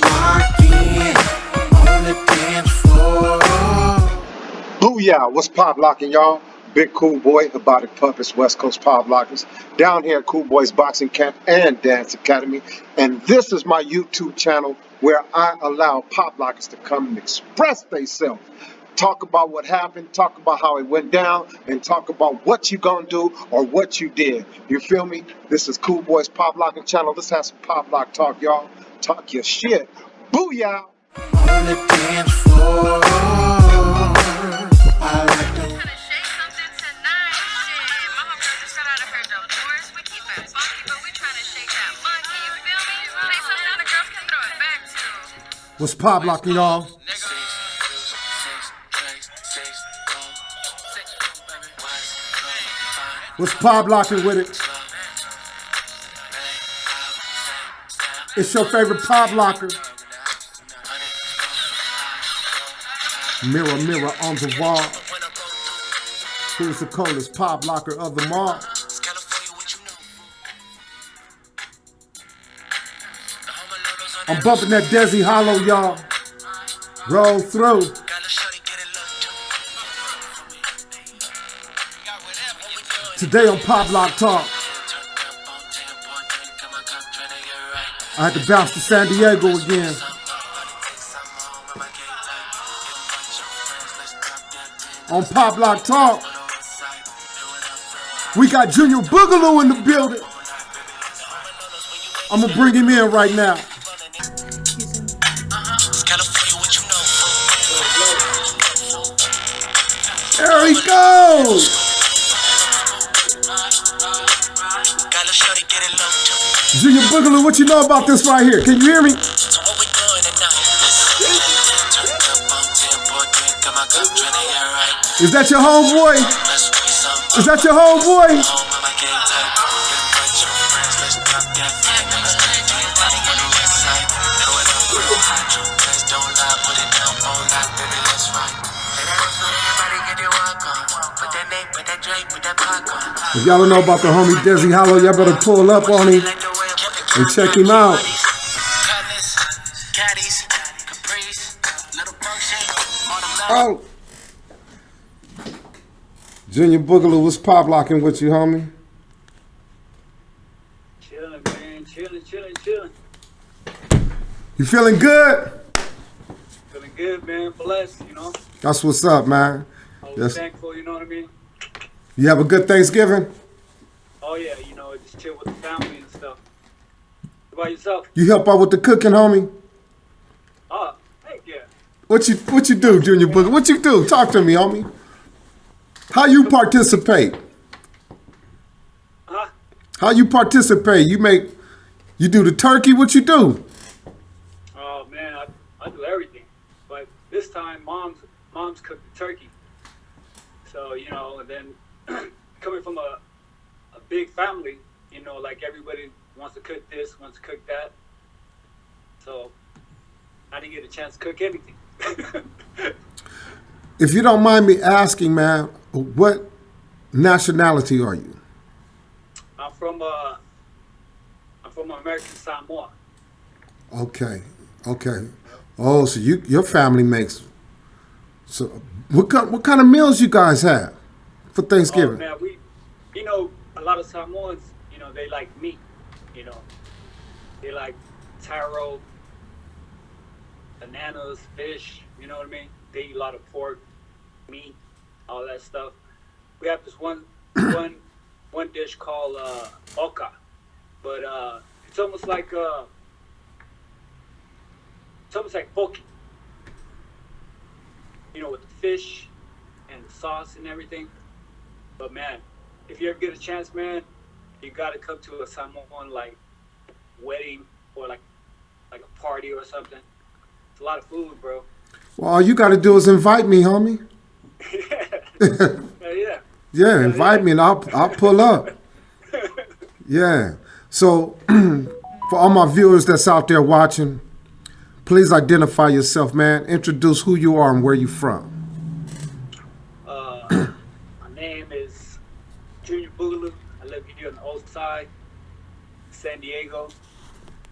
pop locking on the dance floor. Booyah, what's pop locking, y'all? Big Cool Boy, Robotic Puppets, West Coast Pop Lockers, down here at Cool Boys Boxing Camp and Dance Academy. And this is my YouTube channel where I allow pop lockers to come and express themselves. Talk about what happened, talk about how it went down, and talk about what you gonna do or what you did. You feel me? This is Cool Boys Pop Locking channel. Let's have some pop lock talk, y'all. Talk your shit. Booyah! On the dance floor. I like the Trying to shake something tonight. Shit, my homegirl just got out of her divorce. We keep it funky, but we trying to shake that monkey. You feel me? Play something the girls can throw it back to. What's pop locking, y'all? What's pop locking with it? It's your favorite pop locker. Mirror, mirror on the wall. Who's the coldest pop locker of them all? I'm bumping that Desi Hollow, y'all. Roll through. Today on Pop Lock Talk, I had to bounce to San Diego again. On Pop Lock Talk, we got Junior Boogaloo in the building. I'm gonna bring him in right now. There he goes. Junior Boogaloo, what you know about this right here? Can you hear me? Is that your homeboy? Is that your homeboy? If y'all don't know about the homie Desi Hollow, y'all better pull up on him and check him out. Oh, Junior Boogaloo, what's pop locking with you, homie? Chilling, man. Chilling. You feeling good? Feeling good, man. Blessed, you know. That's what's up, man. Always thankful, you know what I mean? You have a good Thanksgiving? Oh, yeah, you know, just chill with the family and stuff. What about yourself? You help out with the cooking, homie? Oh, heck yeah. What you do, Junior Boogaloo? What you do? Talk to me, homie. How you participate? Huh? How you participate? You do the turkey? What you do? Oh, man, I do everything. But this time, mom's cooked the turkey. So, you know, and then coming from a big family, you know, like everybody wants to cook this, wants to cook that. So I didn't get a chance to cook anything. If you don't mind me asking, man, what nationality are you? I'm from American Samoa. Okay. Oh, so your family makes. So what kind of meals you guys have for Thanksgiving? Oh, man, you know, a lot of Samoans, you know, they like meat. You know, they like taro, bananas, fish. You know what I mean? They eat a lot of pork, meat, all that stuff. We have this one dish called oka, but it's almost like poke. You know, with the fish and the sauce and everything. But man, if you ever get a chance, man, you gotta come to a Samoan like wedding or like a party or something. It's a lot of food, bro. Well, all you got to do is invite me, homie. Yeah. Yeah, invite me and I'll pull up. Yeah. So for all my viewers that's out there watching, please identify yourself, man. Introduce who you are and where you from. My name is Junior Boogaloo. I live here on the old side, San Diego.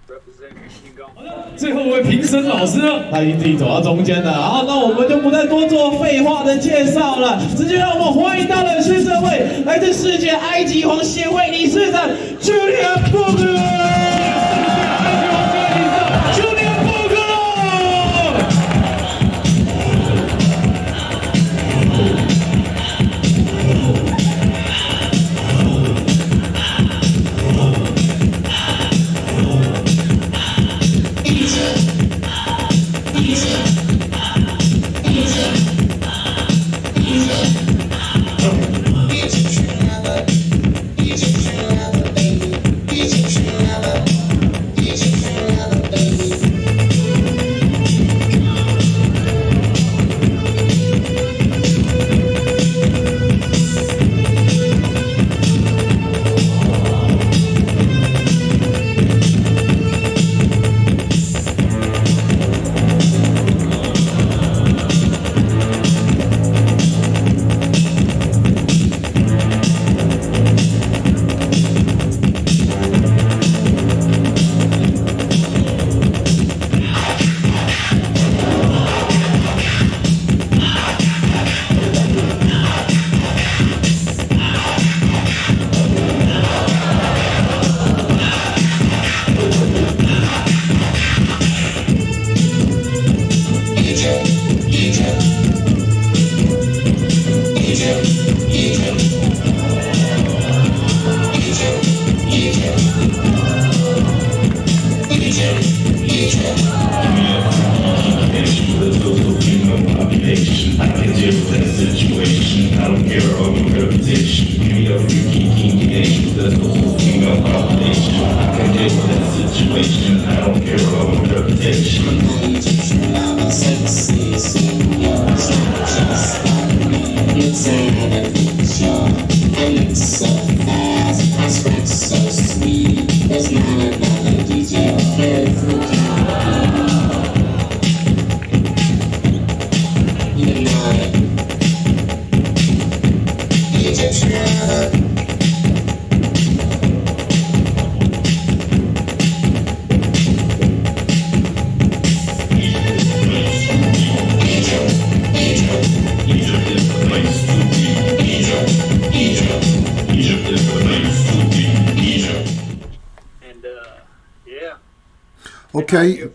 represent Machine Gun。最后一位评审老师呢，他已经自己走到中间了。好，那我们就不再多做废话的介绍了，直接让我们欢迎到的是这位来自世界埃及皇协会理事长 Julian Boogaloo。Okay,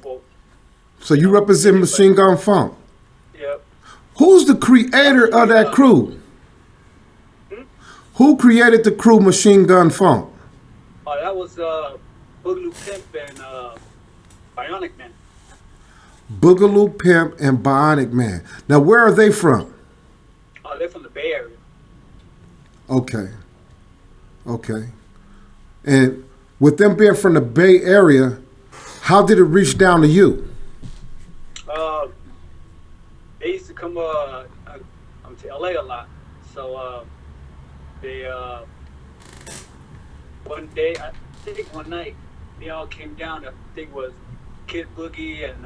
so you represent Machine Gun Funk. Yep. Who's the creator of that crew? Who created the crew Machine Gun Funk? Oh, that was Boogaloo Pimp and Bionic Man. Boogaloo Pimp and Bionic Man. Now, where are they from? Oh, they're from the Bay Area. Okay. Okay. And with them being from the Bay Area, how did it reach down to you? They used to come to LA a lot. So they one day, I think one night, they all came down. I think it was Kid Boogie and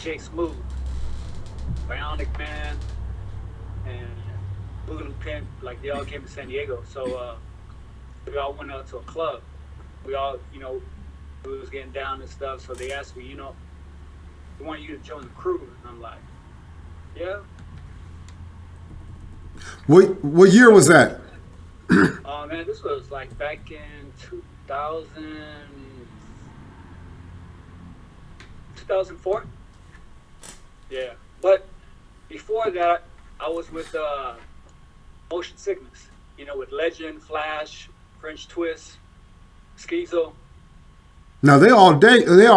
Jay Smooth, Bionic Man, and Boogaloo Pimp. Like they all came to San Diego. So we all went out to a club. We all, we was getting down and stuff. So they asked me, they want you to join the crew. And I'm like, yeah. What year was that? Oh man, this was like back in 2004. Yeah, but before that, I was with Motion Sickness. With Legend, Flash, French Twist, Schizo. Now they all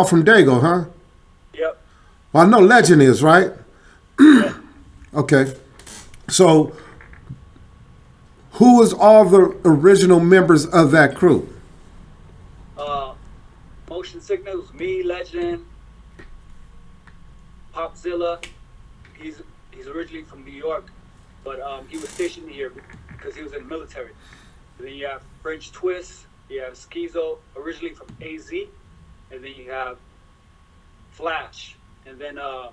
from Dago, huh? Yep. Well, I know Legend is, right? Yeah. Okay. So who was all the original members of that crew? Motion Sickness was me, Legend, Popzilla. He's originally from New York, but he was stationed here because he was in the military. And then you have French Twist, you have Schizo, originally from AZ, and then you have Flash, and then I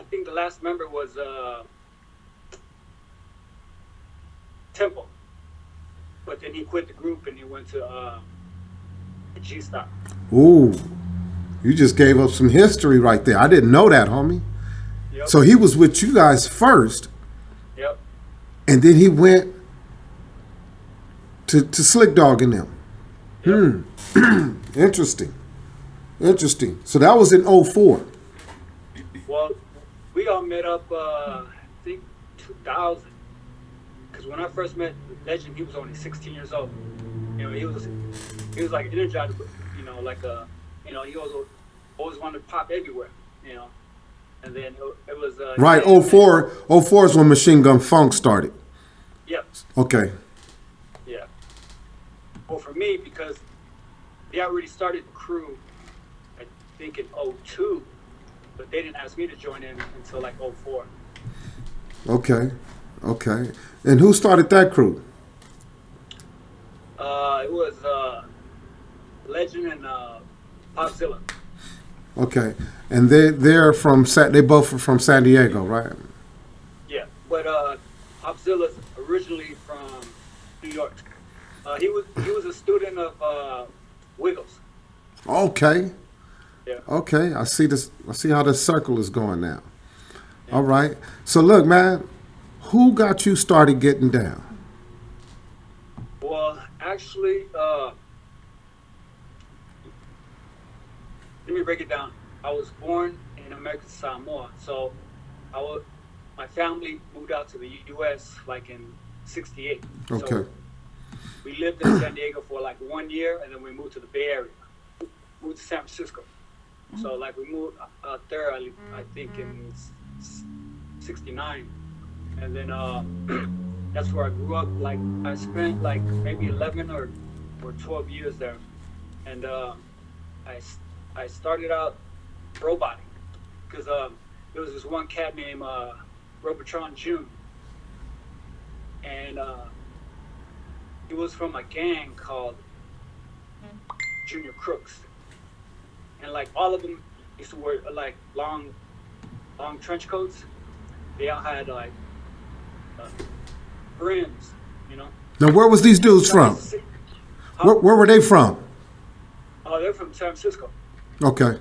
think the last member was Temple, but then he quit the group and he went to G-Stop. Ooh. You just gave up some history right there. I didn't know that, homie. Yep. So he was with you guys first, Yep. and then he went to Slick Dog and them. Interesting. So that was in 04. Well, we all met up, I think 2000. Because when I first met Legend, he was only 16 years old. You know, he was like energized, you know, like you know, he always wanted to pop everywhere, you know. And then it was Right, 04 is when Machine Gun Funk started. Yep. Okay. Yeah. Well, for me, because they already started the crew, I think in 02, but they didn't ask me to join in until like 04. Okay. And who started that crew? It was Legend and Popzilla. Okay. And they're from they both are from San Diego, right? Yeah, but Popzilla's originally from New York. He was a student of Wiggles. Okay. Yeah. Okay. I see how this circle is going now. Yeah. All right. So look, man, who got you started getting down? Well, actually, let me break it down. I was born in American Samoa, so my family moved out to the U.S. like in '68. Okay. So we lived in San Diego for like 1 year, and then we moved to the Bay Area. Moved to San Francisco. So like we moved out there, I think in '69, and then that's where I grew up. Like I spent like maybe 11 or 12 years there, and I started out roboting because there was this one cat named Robotron June, and he was from a gang called Junior Crooks, and like all of them used to wear like long trench coats. They all had like brims, you know. Now, where was these dudes from? Where were they from? Oh, they're from San Francisco. Okay.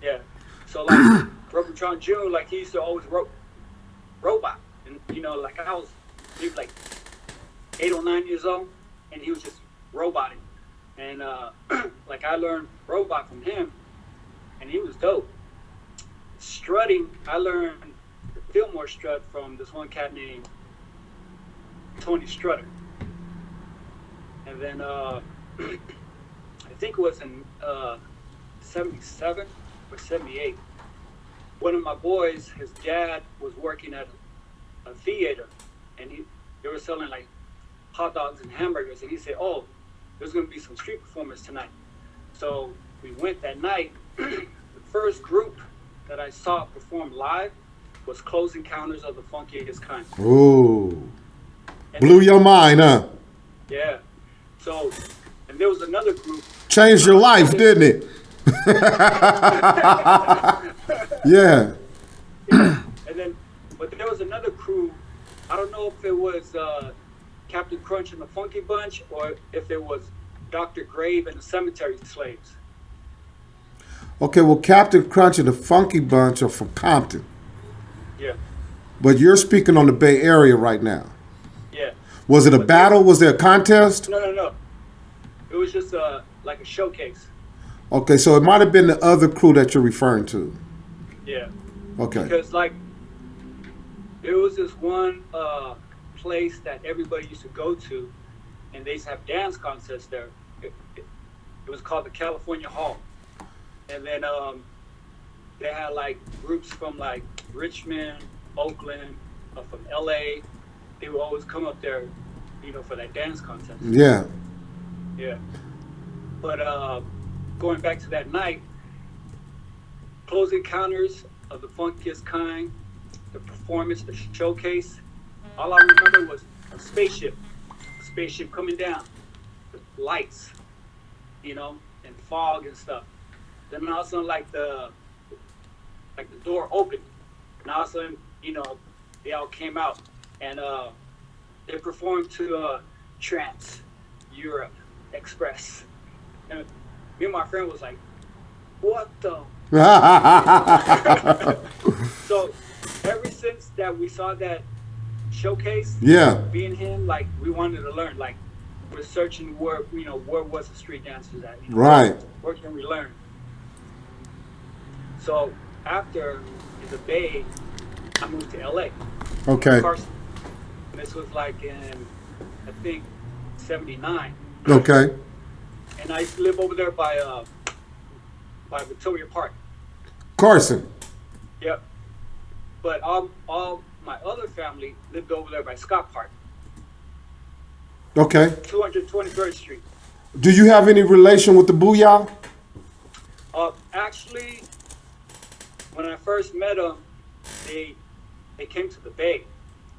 Yeah. So like Robotron June, like he used to always robot, and you know, like I was maybe like 8 or 9 years old, and he was just roboting, and like I learned robot from him, and he was dope. Strutting, I learned the Fillmore strut from this one cat named Tony Strutter, and then I think it was in '77 or '78. One of my boys, his dad was working at a theater, and they were selling like hot dogs and hamburgers, and he said, "Oh, there's going to be some street performers tonight." So we went that night. The first group that I saw perform live was Close Encounters of the Funkiest Kind. Ooh. And Blew your mind, huh? Yeah. So, and there was another group. Changed your life, didn't it? Yeah. And then, but there was another crew. I don't know if it was Captain Crunch and the Funky Bunch, or if it was Dr. Grave and the Cemetery Slaves. Okay, well, Captain Crunch and the Funky Bunch are from Compton. Yeah. But you're speaking on the Bay Area right now. Yeah. Was it a battle? Was there a contest? No. It was just like a showcase. Okay, so it might have been the other crew that you're referring to. Yeah. Okay. Because like there was this one place that everybody used to go to, and they used to have dance contests there. It was called the California Hall, and then they had like groups from like Richmond, Oakland, from LA. They would always come up there, you know, for that dance contest. Yeah. Yeah. But going back to that night, Close Encounters of the Funkiest Kind, the performance, the showcase, all I remember was a spaceship coming down with lights, you know, and fog and stuff. Then all of a sudden, like the door opened, and all of a sudden, you know, they all came out, and they performed to Trance Europe Express. And me and my friend was like, what the? So ever since that we saw that showcase, Yeah. being him, like we wanted to learn, like we're searching where where was the street dancers at, Right. where can we learn? So after the Bay, I moved to LA. Okay. Carson. This was like in, I think, '79. Okay. And I used to live over there by Victoria Park. Carson. Yep. But all my other family lived over there by Scott Park, Okay. 223rd Street. Do you have any relation with the Booyah? Actually, when I first met them, they came to the Bay,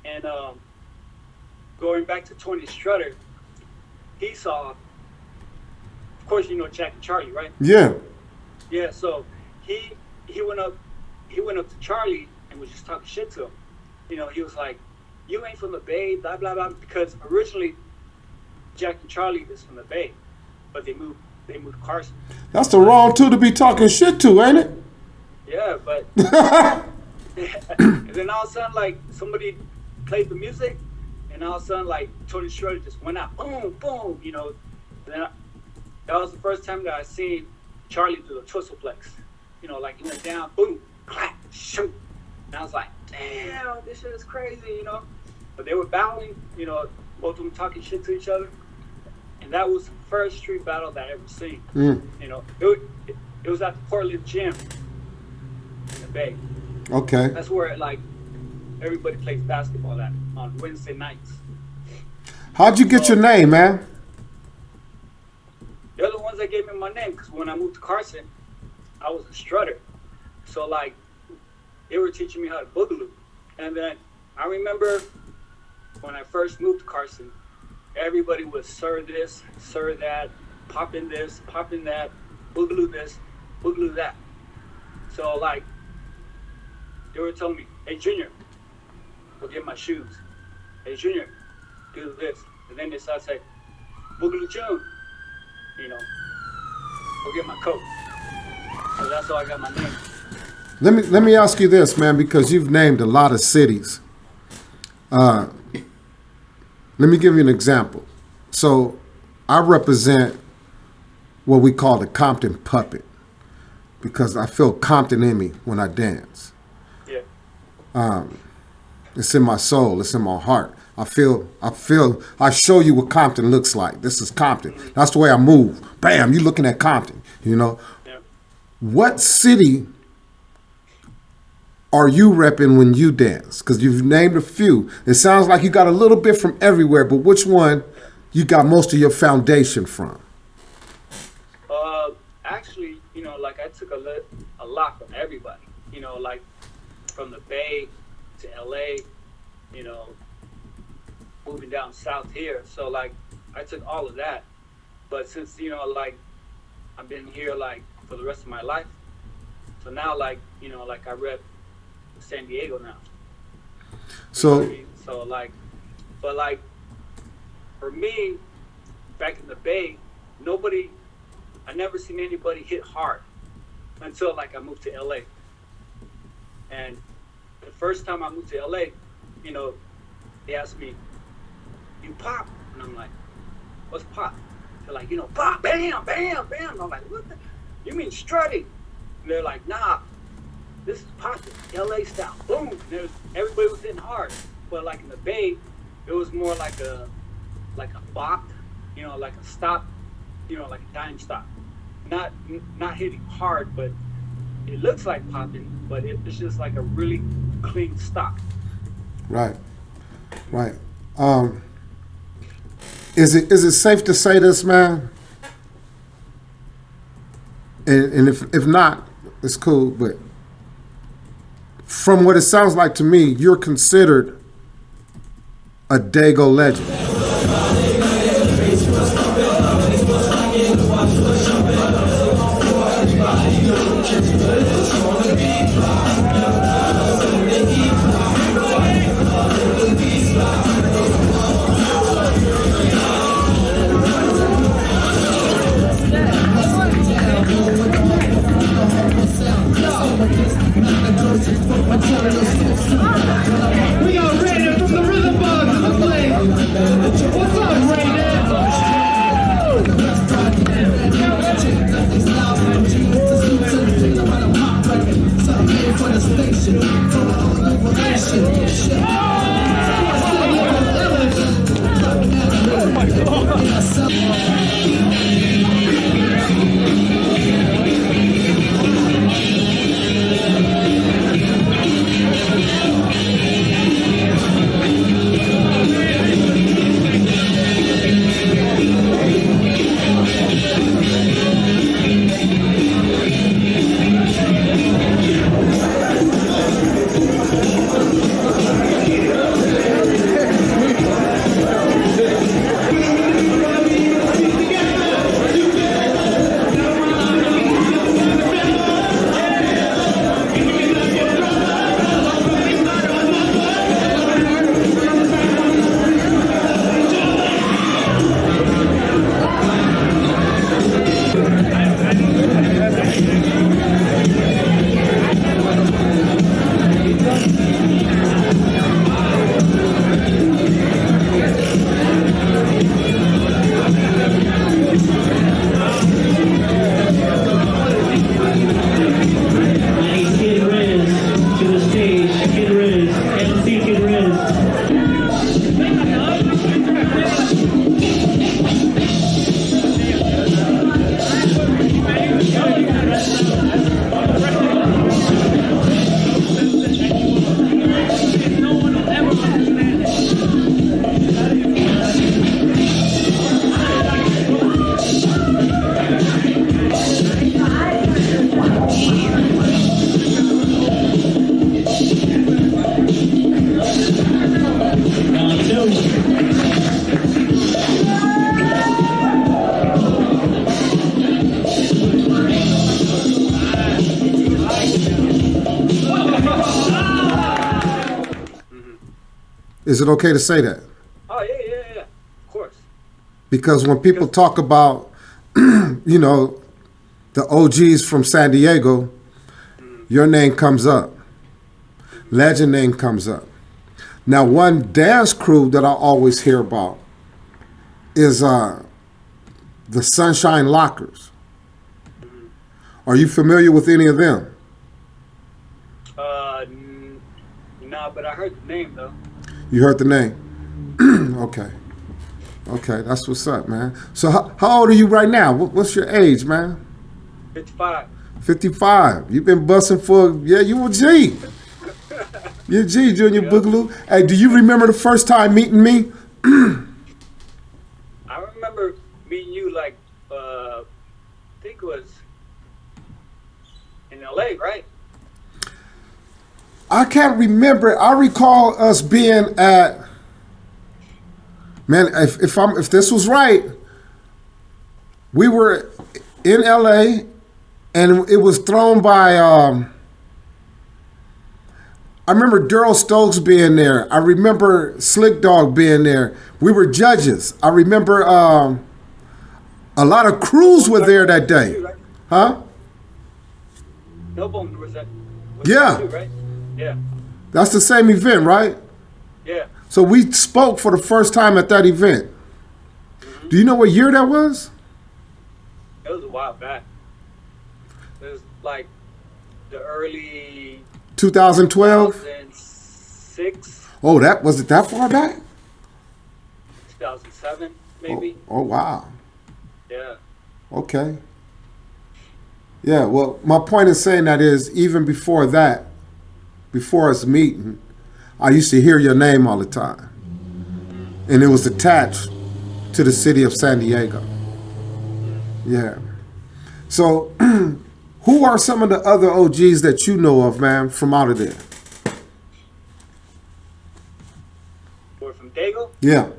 and going back to Tony Strutter, he saw, of course, you know Jack and Charlie, right? Yeah. Yeah. So he went up to Charlie and was just talking shit to him. You know, he was like, "You ain't from the Bay, blah blah blah," because originally Jack and Charlie is from the Bay, but they moved to Carson. That's the wrong two to be talking shit to, ain't it? Yeah, but and then all of a sudden, like, somebody played the music, and all of a sudden, like, Tony Schroeder just went out, boom, boom, you know. And then that was the first time that I seen Charlie do the twistleplex. You know, like, he went down, boom, clap, shoot. And I was like, damn, this shit is crazy, you know. But they were battling, you know, both of them talking shit to each other. And that was the first street battle that I ever seen. Mm. You know, it was at the Portland Gym in the Bay. Okay. That's where, like, everybody plays basketball at on Wednesday nights. How'd you get your name, man? They're the ones that gave me my name, because when I moved to Carson, I was a strutter. So, like, they were teaching me how to boogaloo. And then I remember when I first moved to Carson, everybody was sir this, sir that, pop in this, pop in that, boogaloo this, boogaloo that. So, like, they were telling me, "Hey, Junior, go get my shoes. Hey, Junior, do this." And then they started saying, "Boogaloo June, you know, go get my coat." So that's how I got my name. Let me ask you this, man, because you've named a lot of cities. Let me give you an example. So I represent what we call the Compton puppet, because I feel Compton in me when I dance. Yeah. It's in my soul. It's in my heart. I show you what Compton looks like. This is Compton. That's the way I move. Bam, you looking at Compton, you know. Yeah. What city are you repping when you dance? Because you've named a few. It sounds like you got a little bit from everywhere, but which one you got most of your foundation from? Actually, you know, like, I took a lot from everybody. You know, like, from the Bay to LA, you know, moving down south here. So, like, I took all of that. But since, you know, like, I've been here, like, for the rest of my life, so now, like, you know, like, I rep San Diego now. So, You know what I mean? So, like, but, like, for me, back in the Bay, I never seen anybody hit hard until, like, I moved to LA. And the first time I moved to LA, you know, they asked me, "You pop?" And I'm like, "What's pop?" They're like, "You know, pop, bam, bam, bam." I'm like, "What the? You mean strutting?" And they're like, "Nah, this is popping, LA style, boom." And everybody was hitting hard. But, like, in the Bay, it was more like a bop, you know, like a stop, you know, like a dime stop. Not hitting hard, but it looks like popping, but it's just like a really clean stop. right. Is it safe to say this, man? And if not, it's cool. But from what it sounds like to me, you're considered a Dago legend. We got Raiden from the Rhythm Bugs in the place. What's up, Raiden? Is it okay to say that? Oh yeah. Of course. Because when people talk about, you know, the OGs from San Diego, your name comes up. Legend name comes up. Now, one dance crew that I always hear about is the Sunshine Lockers. Are you familiar with any of them? Nah, but I heard the name though. You heard the name? Okay. Okay, that's what's up, man. So how old are you right now? What's your age, man? 55. 55. You've been busting for, yeah, you a G. You're a G, Junior Boogaloo. Hey, do you remember the first time meeting me? I remember meeting you like, I think it was in LA, right? I can't remember. I recall us being at, man, if this was right, we were in LA and it was thrown by, I remember Daryl Stokes being there. I remember Slick Dog being there. We were judges. I remember a lot of crews were there that day. Huh? No Bone was that? Yeah. Too, right? Yeah. That's the same event, right? Yeah. So we spoke for the first time at that event. Mm-hmm. Do you know what year that was? It was a while back. It was like the early 2012? 2006. Oh, was it that far back? 2007, maybe. Oh, wow. Yeah. Okay. Yeah, well, my point in saying that is even before that, before us meeting, I used to hear your name all the time. And it was attached to the city of San Diego. Yeah. So, who are some of the other OGs that you know of, man, from out of there? Or from Dago? Yeah.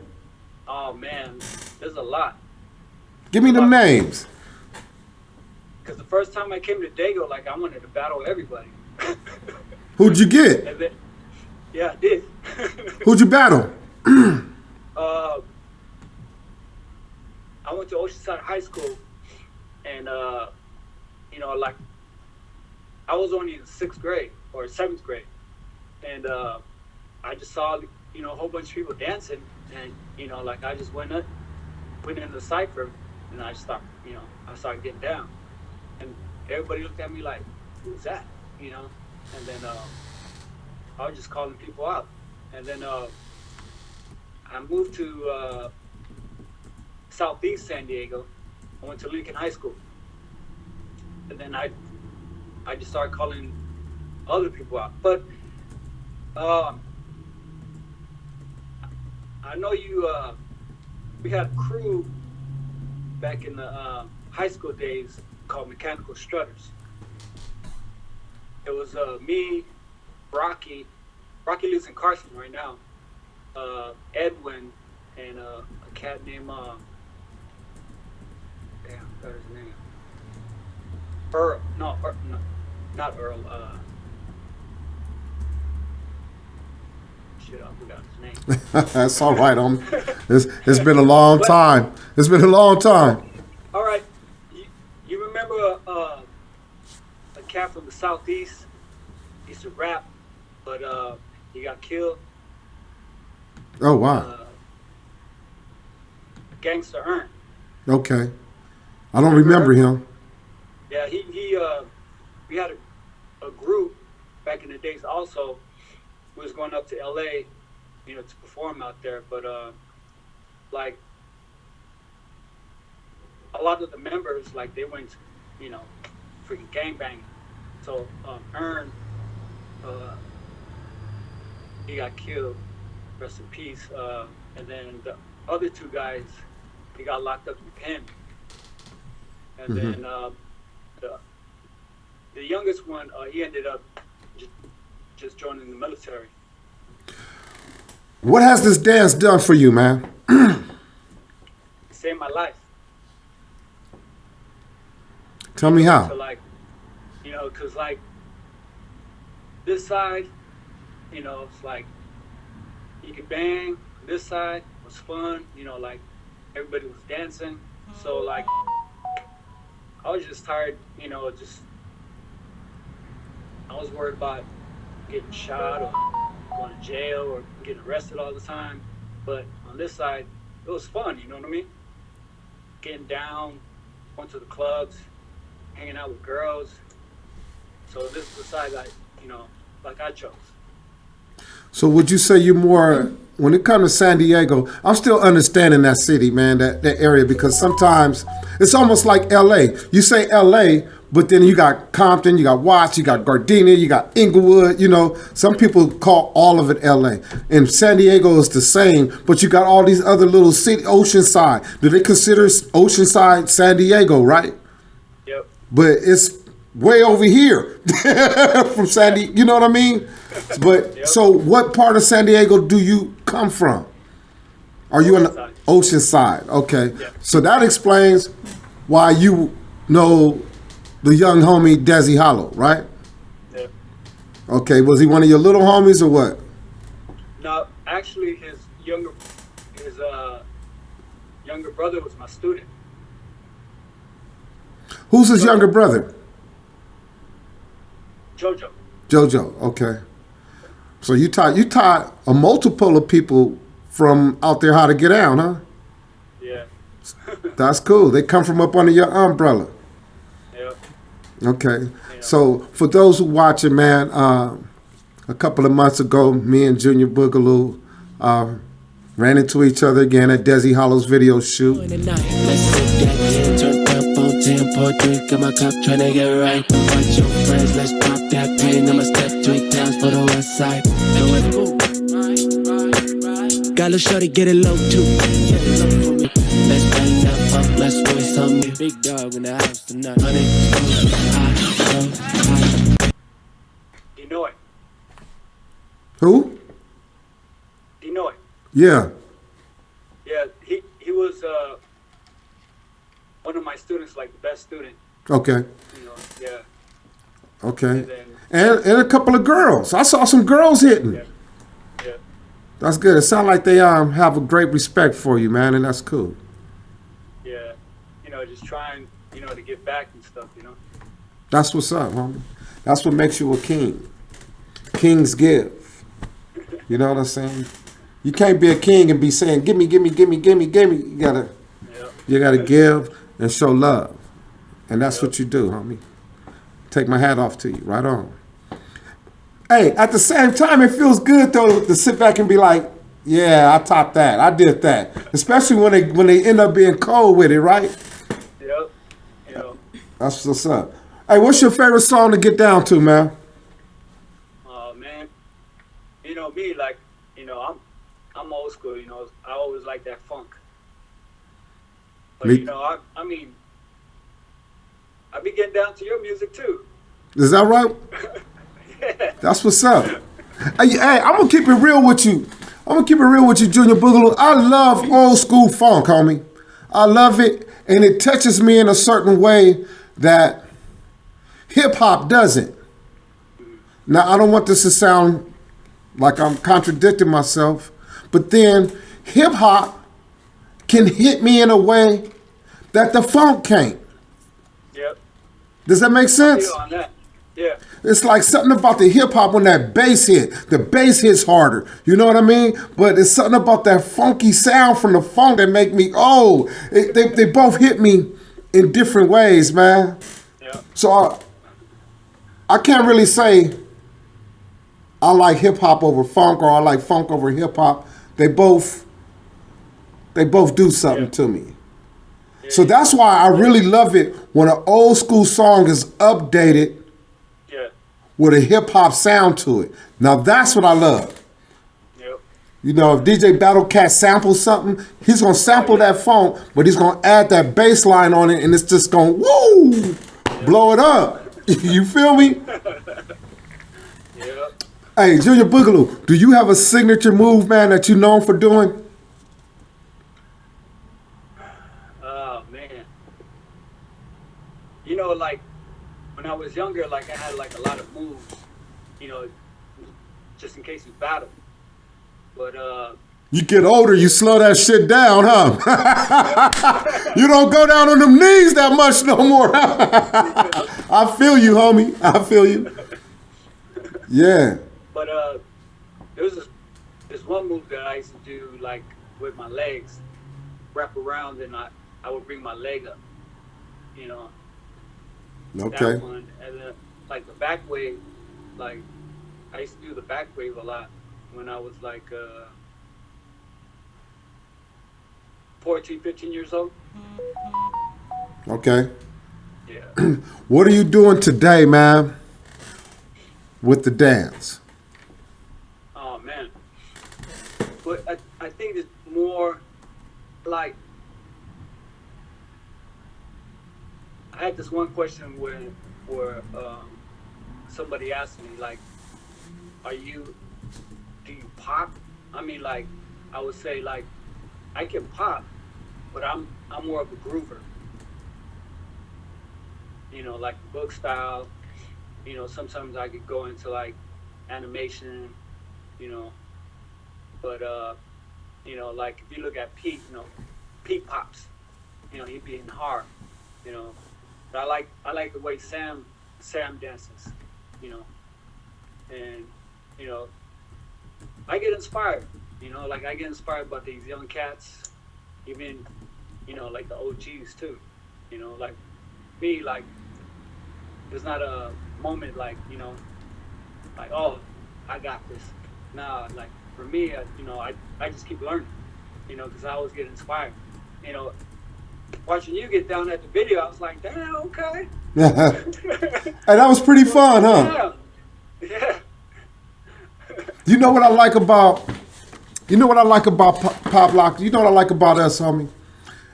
Oh, man. There's a lot. Give me them names. Because the first time I came to Dago, like, I wanted to battle everybody. Who'd you get? And then, yeah, I did. Who'd you battle? I went to Oceanside High School, and you know, like I was only in 6th grade or 7th grade, and I just saw, a whole bunch of people dancing, and like I just went in the cipher, and I started, I started getting down, and everybody looked at me like, "Who's that?" And then I was just calling people out, and then I moved to Southeast San Diego. I went to Lincoln High School, and then I just started calling other people out. But I know we had a crew back in the high school days called Mechanical Strutters. It was me, Rocky lives in Carson right now, Edwin, and a cat named damn, I forgot his name. Earl, no, not Earl. Shit, I forgot his name. That's all right. It's been a long time. It's been a long time. All right, you remember a cat from the Southeast? He used to rap, but he got killed. Oh wow. Gangster Earn. Okay. I don't remember him. Yeah, he we had a group back in the days also. We was going up to LA, to perform out there, but like a lot of the members, like they went, freaking gangbanging. So Earn, he got killed, rest in peace. And then the other two guys, they got locked up in pen. And then the youngest one, he ended up just joining the military. What has this dance done for you, man? Saved my life. Tell me how. So like, because like this side, it's like you could bang. This side was fun. Like everybody was dancing. So like I was just tired. I was worried about getting shot or going to jail or getting arrested all the time. But on this side, it was fun. You know what I mean? Getting down, going to the clubs, hanging out with girls. So this is the side I chose. So would you say you're more, when it comes to San Diego, I'm still understanding that city, man, that area, because sometimes it's almost like LA. You say LA, but then you got Compton, you got Watts, you got Gardena, you got Inglewood, some people call all of it LA. And San Diego is the same, but you got all these other little cities, Oceanside. Do they consider Oceanside San Diego, right? Yep. But it's way over here from San Diego, you know what I mean? But Yep. So what part of San Diego do you come from? Are you on the Oceanside? Okay. Yep. So that explains why you know the young homie Desi Hollow, right? Yep. Okay, was he one of your little homies or what? No, actually his younger brother was my student. Who's his younger brother? Jojo. Jojo, okay. So you taught a multiple of people from out there how to get down, huh? Yeah. That's cool. They come from up under your umbrella. Yep. Okay. Yeah. So for those who watching, man, a couple of months ago, me and Junior Boogaloo ran into each other again at Desi Hollow's video shoot. Let's sit down here, turned up on 10, pour drink in my cup, tryna get right. Watch your friends, let's pop that pin. I'ma step 3 times for the west side. Got a shorty, get it low too. Get it low for me. Let's bang that up, let's waste on me. Big dog in the house tonight. Dinoy. Who? Dinoy. Yeah. Yeah, he was one of my students, like the best student. Okay. Yeah. Okay. And then, And a couple of girls. I saw some girls hitting. yeah. Yeah. That's good. It sounds like they have a great respect for you, man, and that's cool. Yeah. Just trying, to give back and stuff, That's what's up, homie. That's what makes you a king. Kings give. You know what I'm saying? You can't be a king and be saying, give me, give me, give me, give me, give me. You gotta give and show love. And that's what you do, homie. Take my hat off to you. Right on. Hey, at the same time, it feels good though to sit back and be like, yeah, I topped that. I did that. Especially when they end up being cold with it, right? Yep. You know. That's what's up. Hey, what's your favorite song to get down to, man? Oh man. You know me, like, you know, I'm old school, you know. I always like that funk. But Me- you know, I mean, I be getting down to your music too. Is that right? Yeah. That's what's up. Hey, I'm gonna keep it real with you. Junior Boogaloo. I love old school funk, homie. I love it, and it touches me in a certain way that hip hop doesn't. Now, I don't want this to sound like I'm contradicting myself, but then hip hop can hit me in a way that the funk can't. Yep. Does that make sense? Feel on that. Yeah. It's like something about the hip hop when that bass hit. The bass hits harder. You know what I mean? But it's something about that funky sound from the funk that make me, they both hit me in different ways, man. Yeah. So I can't really say I like hip hop over funk or I like funk over hip hop. They both do something to me. So that's why I really love it when an old school song is updated with a hip hop sound to it. Now that's what I love. Yep. You know, if DJ Battle Cat samples something, he's gonna sample that funk, but he's gonna add that bass line on it, and it's just gonna blow it up. You feel me? Yep. Hey, Junior Boogaloo, do you have a signature move, man, that you're known for doing? Oh man. You know, like when I was younger, like I had like a lot of moves, you know, just in case we battle. But you get older, you slow that shit down, huh? You don't go down on them knees that much no more. I feel you, homie. I feel you. Yeah. But there was this one move that I used to do, like with my legs, wrap around, and I would bring my leg up, you know. Okay. That one, and then like the back wave, like I used to do the back wave a lot when I was like 14, 15 years old. Okay. Yeah. What are you doing today, man, with the dance? Oh man. But I think it's more like, I had this one question where somebody asked me, like, do you pop? I mean, like, I would say, like, I can pop, but I'm more of a groover. You know, like book style. You know, sometimes I could go into like animation, you know. But you know, like if you look at Pete, you know, Pete pops. You know, he'd be in hard, you know. But I like the way Sam dances, you know. And, you know, I get inspired, you know, like I get inspired by these young cats, even, you know, like the OGs too, you know, like me, like there's not a moment like, you know, like, oh, I got this. Nah, like for me, you know, I just keep learning, you know, because I always get inspired, you know. Watching you get down at the video, I was like, damn, okay. Hey, that was pretty fun, huh? Yeah. You know what I like about Pop Lock? You know what I like about us, homie?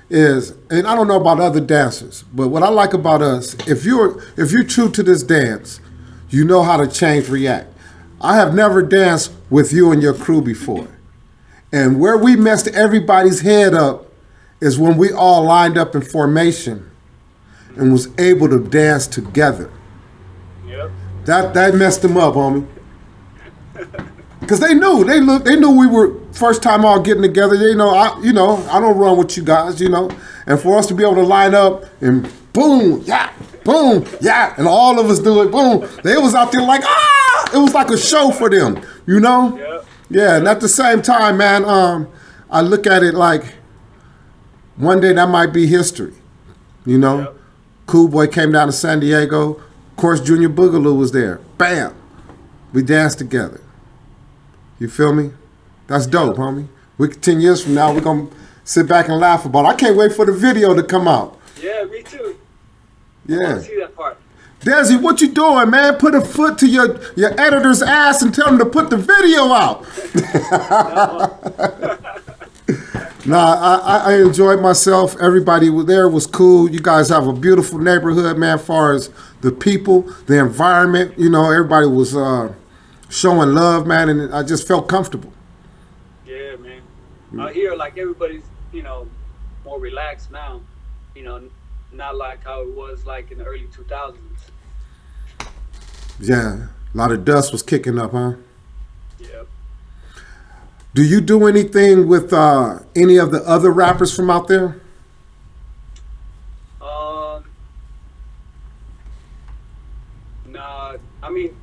Is, and I don't know about other dancers, but what I like about us, if you're true to this dance, you know how to change react. I have never danced with you and your crew before. And where we messed everybody's head up is when we all lined up in formation and was able to dance together. Yep. That messed them up, homie. Because they knew we were first time all getting together. They know I don't run with you guys, you know. And for us to be able to line up and boom, yeah, boom, yeah, and all of us do it, boom. They was out there like, ah! It was like a show for them, you know? Yeah. Yeah, and at the same time, man, I look at it like one day that might be history, you know? Yep. Cool Boy came down to San Diego. Of course, Junior Boogaloo was there. Bam! We danced together. You feel me? That's dope, homie. 10 years from now, we're going to sit back and laugh about it. I can't wait for the video to come out. Yeah, me too. I Yeah. want to see that part. Desi, what you doing, man? Put a foot to your editor's ass and tell him to put the video out. Nah, I enjoyed myself. Everybody there was cool. You guys have a beautiful neighborhood, man, as far as the people, the environment. You know, everybody was showing love, man, and I just felt comfortable. Yeah, man. Out here, like everybody's, more relaxed now. Not like how it was like in the early 2000s. Yeah, a lot of dust was kicking up, huh? Yep. Do you do anything with any of the other rappers from out there? Nah, I mean,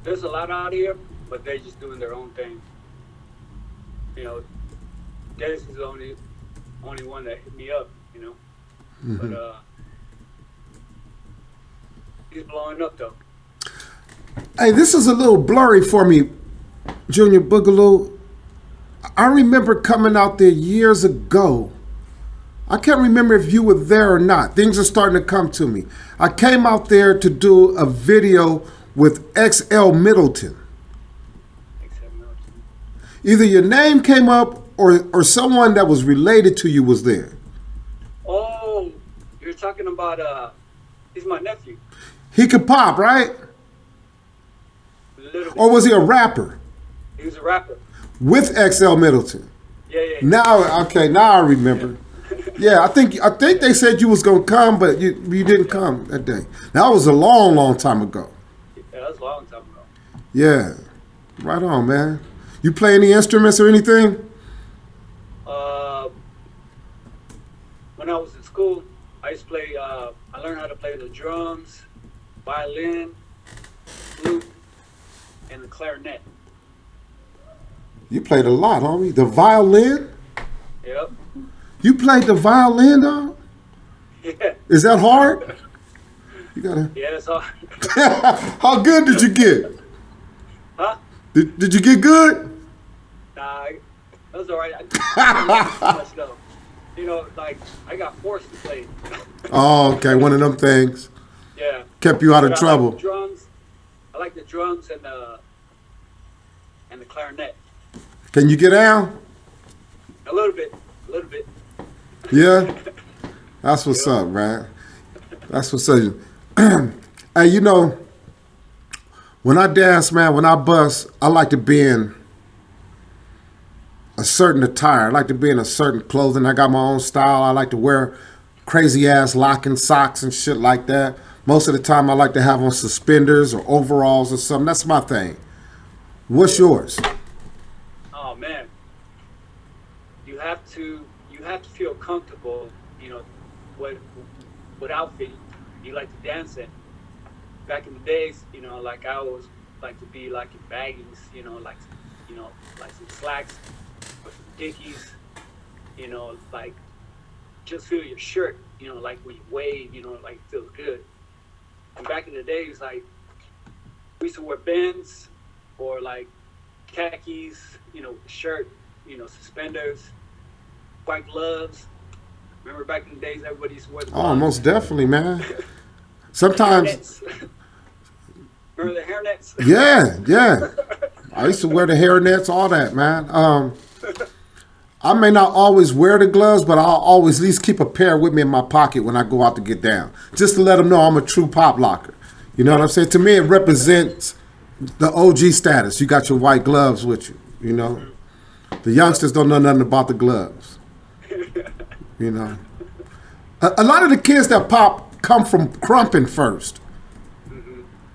there's a lot out here, but they're just doing their own thing. Dez is the only one that hit me up, Mm-hmm. But he's blowing up though. Hey, this is a little blurry for me, Junior Boogaloo. I remember coming out there years ago. I can't remember if you were there or not. Things are starting to come to me. I came out there to do a video with XL Middleton. Either your name came up or someone that was related to you was there. Oh, you're talking about he's my nephew. He could pop, right? Little bit. Or was he a rapper? He was a rapper. With XL Middleton. Yeah. Now I remember. Yeah, I think they said you was gonna come, but you didn't come that day. That was a long, long time ago. Yeah, that was a long time ago. Yeah, right on, man. You play any instruments or anything? When I was in school, I used to play. I learned how to play the drums, violin, flute, and the clarinet. You played a lot, homie. The violin? Yep. You played the violin, dog? Yeah. Is that hard? You gotta. Yeah, it's hard. How good did you get? Huh? Did you get good? Nah, that was alright. I didn't too much though. Like I got forced to play. Oh, okay. One of them things. Yeah. Kept you out of But trouble. I like the drums and the clarinet. Can you get down? A little bit. Yeah? That's what's up, man. That's what's up. Hey, when I dance, man, when I bust, I like to be in a certain attire. I like to be in a certain clothing. I got my own style. I like to wear crazy ass locking socks and shit like that. Most of the time I like to have on suspenders or overalls or something. That's my thing. What's yours? Oh man. You have to feel comfortable, what outfit you like to dance in. Back in the days, like I always like to be like in baggings, like some slacks or some dickies, like just feel your shirt, like when you wave, like it feels good. And back in the days, like we used to wear Benz or like khakis, shirt, suspenders, white gloves. Remember back in the days, everybody used to wear the gloves. Oh, most definitely, man. Sometimes. Remember the hairnets? Yeah. I used to wear the hairnets, all that, man. I may not always wear the gloves, but I'll always at least keep a pair with me in my pocket when I go out to get down, just to let them know I'm a true pop locker. You know what I'm saying? To me, it represents the OG status. You got your white gloves with you, The youngsters don't know nothing about the gloves. A lot of the kids that pop come from crumping first.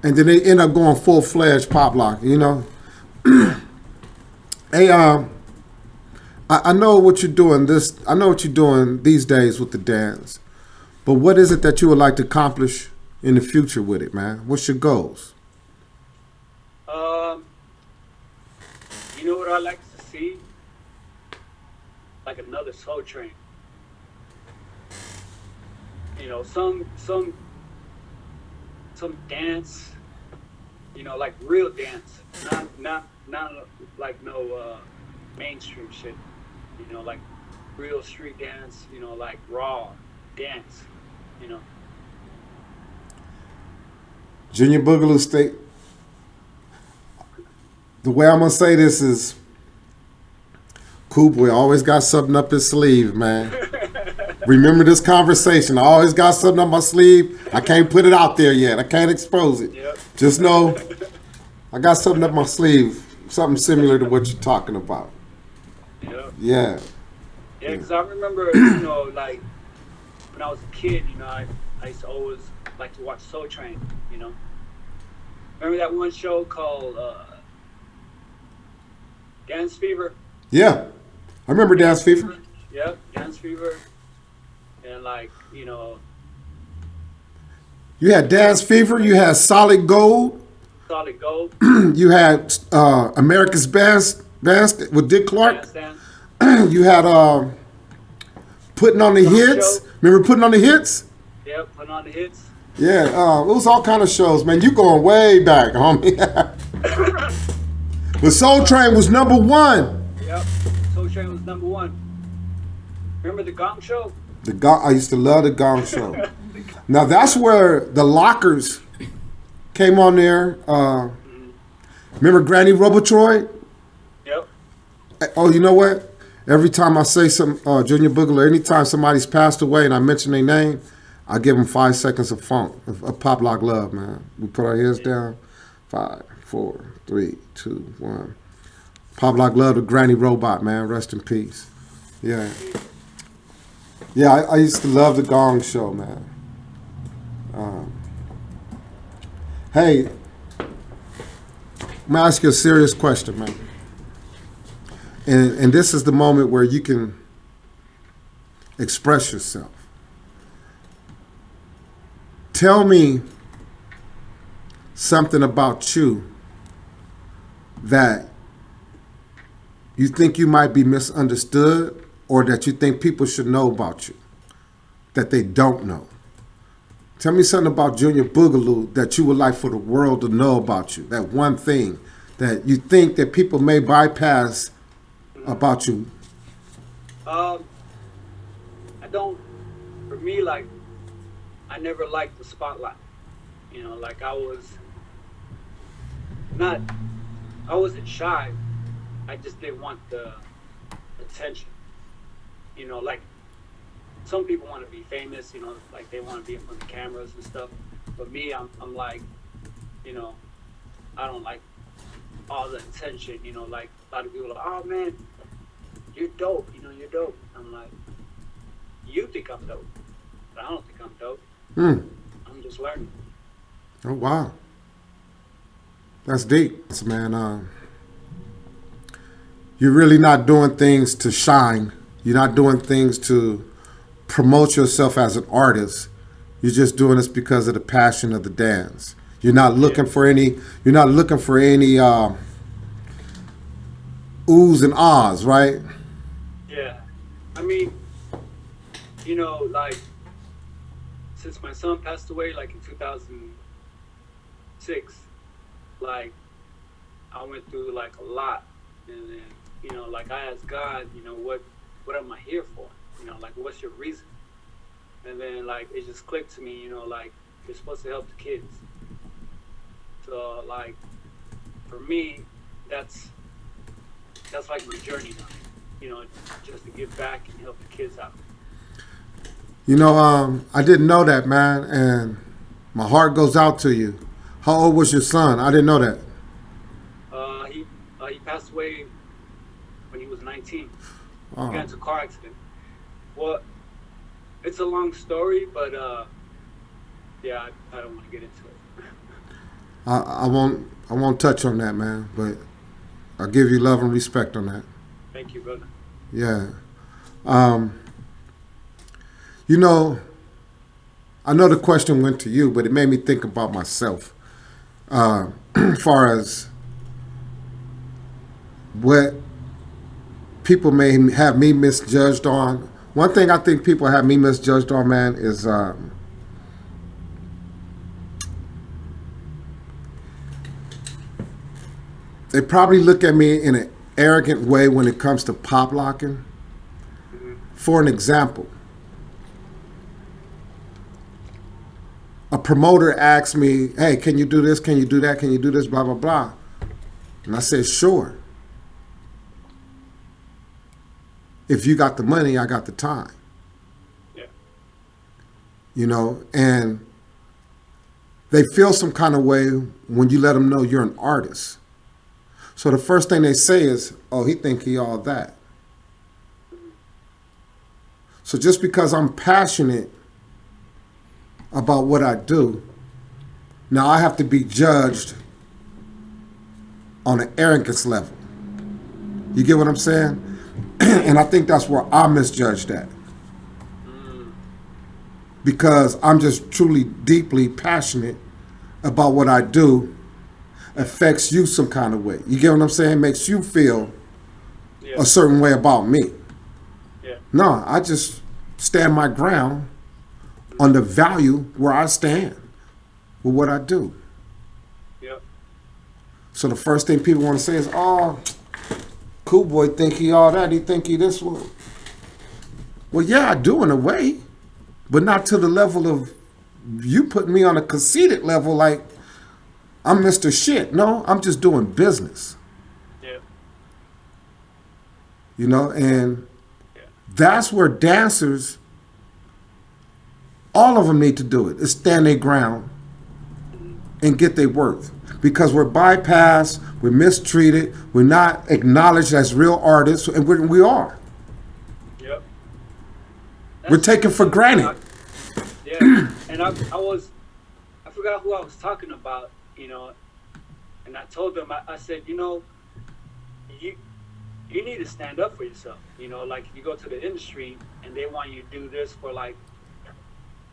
And then they end up going full-fledged pop lock, Hey, I know what you're doing. I know what you're doing these days with the dance. But what is it that you would like to accomplish in the future with it, man? What's your goals? You know what I like to see? Like another Soul Train. You know, some dance. You know, like real dance, not like no mainstream shit. You know, like real street dance. You know, like raw dance. You know. Junior Boogaloo State. The way I'm gonna say this is, Cool Boy always got something up his sleeve, man. Remember this conversation. I always got something up my sleeve. I can't put it out there yet. I can't expose it. Yep. Just know I got something up my sleeve, something similar to what you're talking about. Yep. Yeah. Yeah, because I remember, you know, like when I was a kid, you know, I used to always like to watch Soul Train. You know, remember that one show called Dance Fever? Yeah. I remember Dance Fever. Yep, Dance Fever. And like, you know, You had Dance Fever. You had Solid Gold. Solid Gold. You had America's Best with Dick Clark. Bandstand. You had Putting on the Hits. Show. Remember Putting on the Hits? Yep, putting on the hits. Yeah, it was all kind of shows, man. You going way back, homie. But Soul Train was number one. Yep, Soul Train was number one. Remember the Gong Show? I used to love the Gong Show. Now that's where the Lockers came on there. Remember Granny Robotroid? Yep. Oh, you know what? Every time I say some Junior Boogaloo, anytime somebody's passed away and I mention their name, I give them 5 seconds of funk, of pop lock love, man. We put our heads down. 5, 4, 3, 2, 1. Pop lock love to Granny Robot, man. Rest in peace. Yeah. Yeah, I used to love the Gong Show, man. Hey, I'm gonna ask you a serious question, man. And this is the moment where you can express yourself. Tell me something about you that you think you might be misunderstood or that you think people should know about you that they don't know. Tell me something about Junior Boogaloo that you would like for the world to know about you. That one thing that you think that people may bypass about you. I don't, for me, like, I never liked the spotlight. You know, like I wasn't shy. I just didn't want the attention. You know, like some people want to be famous, you know, like they want to be in front of cameras and stuff. But me, I'm like, you know, I don't like all the attention, you know, like a lot of people are like, oh man, you're dope, you know, you're dope. I'm like, you think I'm dope, but I don't think I'm dope. I'm just learning. Oh, wow. That's deep. Man, you're really not doing things to shine. You're not doing things to promote yourself as an artist. You're just doing this because of the passion of the dance. You're not looking for any oohs and ahs, right? Yeah. I mean, you know, like since my son passed away like in 2006, like I went through like a lot, and then, you know, like I asked God, you know, what am I here for? You know, like what's your reason? And then like it just clicked to me, you know, like you're supposed to help the kids. So like for me, that's like my journey now. You know, just to give back and help the kids out. You know, I didn't know that, man, and my heart goes out to you. How old was your son? I didn't know that. He passed away when he was 19. Oh. He got into a car accident. Well, it's a long story, but yeah, I don't want to get into it. I won't touch on that, man, but I'll give you love and respect on that. Thank you, brother. Yeah. You know, I know the question went to you, but it made me think about myself. As far as what people may have me misjudged on. One thing I think people have me misjudged on, man, is they probably look at me in an arrogant way when it comes to pop locking. For an example, a promoter asked me, hey, can you do this? Can you do that? Can you do this? Blah, blah, blah. And I said, sure. If you got the money, I got the time. Yeah. You know, and they feel some kind of way when you let them know you're an artist. So the first thing they say is, oh, he think he all that. So just because I'm passionate about what I do, now I have to be judged on an arrogance level. You get what I'm saying? And I think that's where I misjudged at. Because I'm just truly, deeply passionate about what I do affects you some kind of way. You get what I'm saying? Makes you feel a certain way about me. Yeah. No, I just stand my ground on the value where I stand with what I do. Yep. So the first thing people want to say is, oh, cool boy think he all that, he think he this one. Well, yeah, I do in a way, but not to the level of you putting me on a conceited level like I'm Mr. Shit. No, I'm just doing business. Yeah. You know, and that's where dancers, all of them need to do it, is stand their ground and get their worth. Because we're bypassed, we're mistreated, we're not acknowledged as real artists, and we are. Yep. We're taken for granted. Yeah, and I forgot who I was talking about, you know, and I told them, I said, you know, you need to stand up for yourself. You know, like you go to the industry and they want you to do this for like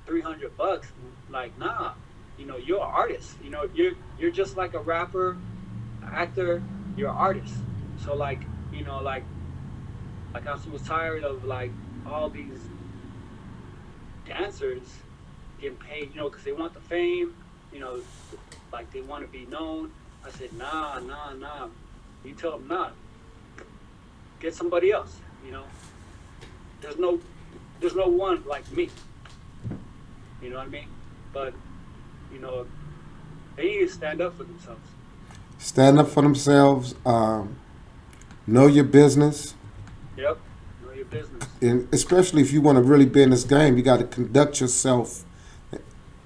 $300. Like, nah, you know, you're an artist. You know, you're just like a rapper, actor. You're an artist. So like, you know, like I was tired of like all these dancers getting paid, you know, because they want the fame, you know, like they want to be known. I said, nah. You tell them, nah. Get somebody else, you know. There's no one like me. You know what I mean? But, you know, they need to stand up for themselves. Stand up for themselves. Know your business. Yep. Know your business. And especially if you want to really be in this game, you got to conduct yourself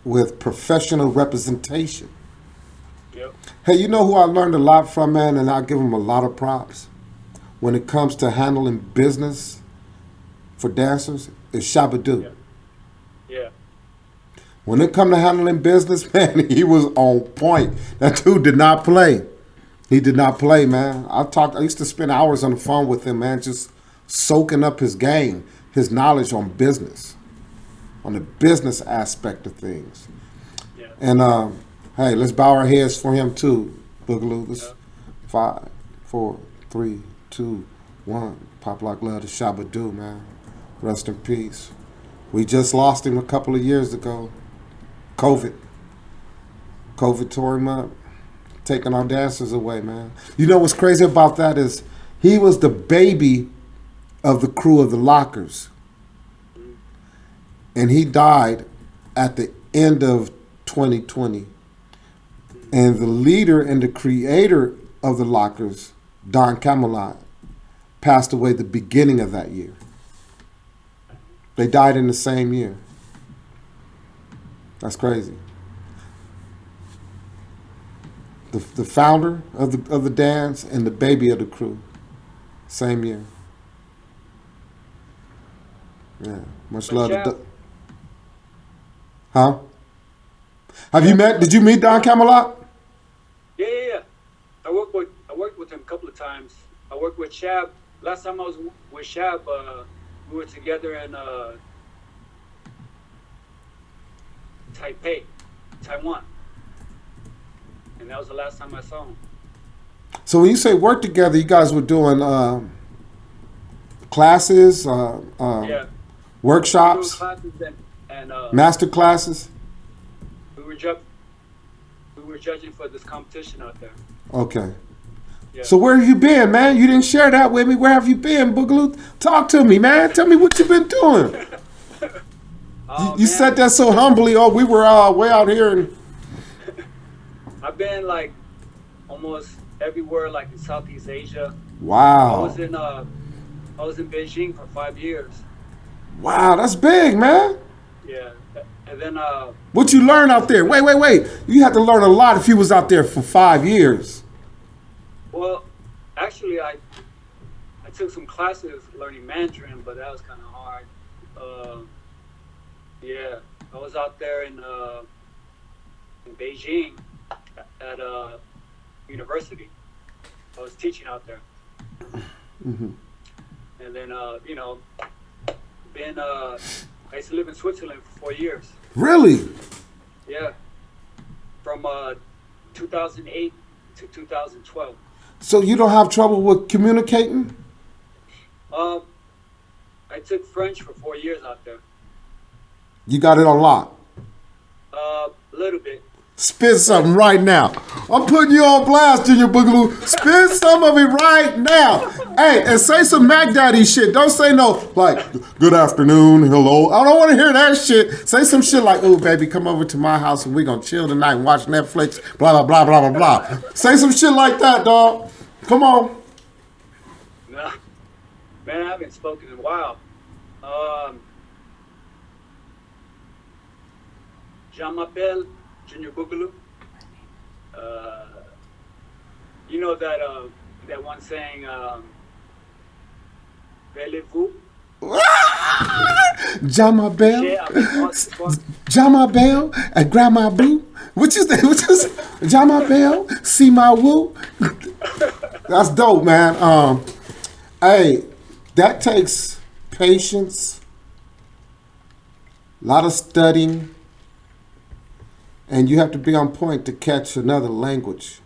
with professional representation. Yep. Hey, you know who I learned a lot from, man, and I give him a lot of props when it comes to handling business for dancers, is Shabba-Doo. Yeah. When it come to handling business, man, he was on point. That dude did not play. He did not play, man. I used to spend hours on the phone with him, man, just soaking up his game, his knowledge on business, on the business aspect of things. Yeah. And hey, let's bow our heads for him too, Boogaloo. Let's 5, 4, 3, 2, 1. Pop Lock Love to Shabba-Doo, man. Rest in peace. We just lost him a couple of years ago. COVID tore him up, taking our dancers away, man. You know what's crazy about that is he was the baby of the crew of the Lockers. And he died at the end of 2020. And the leader and the creator of the Lockers, Don Camelot, passed away the beginning of that year. They died in the same year. That's crazy. The founder of the dance and the baby of the crew, same year. Yeah, much love to. Huh? Did you meet Don Camelot? Yeah. I worked with him a couple of times. I worked with Shab. Last time I was with Shab, we were together in Taipei, Taiwan. And that was the last time I saw him. So when you say work together, you guys were doing classes, Yeah. workshops, Classes and master classes? we were judging for this competition out there. Okay. Yeah. So where have you been, man? You didn't share that with me. Where have you been, Boogaloo? Talk to me, man. Tell me what you've been doing. You said that so humbly. Oh, we were way out here. And I've been like almost everywhere, like in Southeast Asia. wow. I was in Beijing for 5 years. Wow, that's big, man. Yeah. And then What you learn out there? Wait. You had to learn a lot if you was out there for 5 years. well, actually I took some classes learning Mandarin, but that was kind of hard. Yeah, I was out there in Beijing at a university. I was teaching out there. Mm-hmm. And then, I used to live in Switzerland for 4 years. Really? Yeah. From 2008 to 2012. So you don't have trouble with communicating? I took French for 4 years out there. You got it on lock. A little bit. Spit something right now. I'm putting you on blast, Junior Boogaloo. Spit some of it right now. Hey, and say some Mac Daddy shit. Don't say no, like, good afternoon, hello. I don't want to hear that shit. Say some shit like, ooh, baby, come over to my house and we're going to chill tonight and watch Netflix, blah, blah, blah, blah, blah, blah. Say some shit like that, dog. Come on. Nah. Man, I haven't spoken in a while. Jean m'appelle Junior Boogaloo. You know that one saying, Voulez-vous? Jama Bell, Jama Bell, and Grandma Blue. What you say? Jama Bell, see my woo. That's dope, man. Hey, that takes patience, a lot of studying, and you have to be on point to catch another language.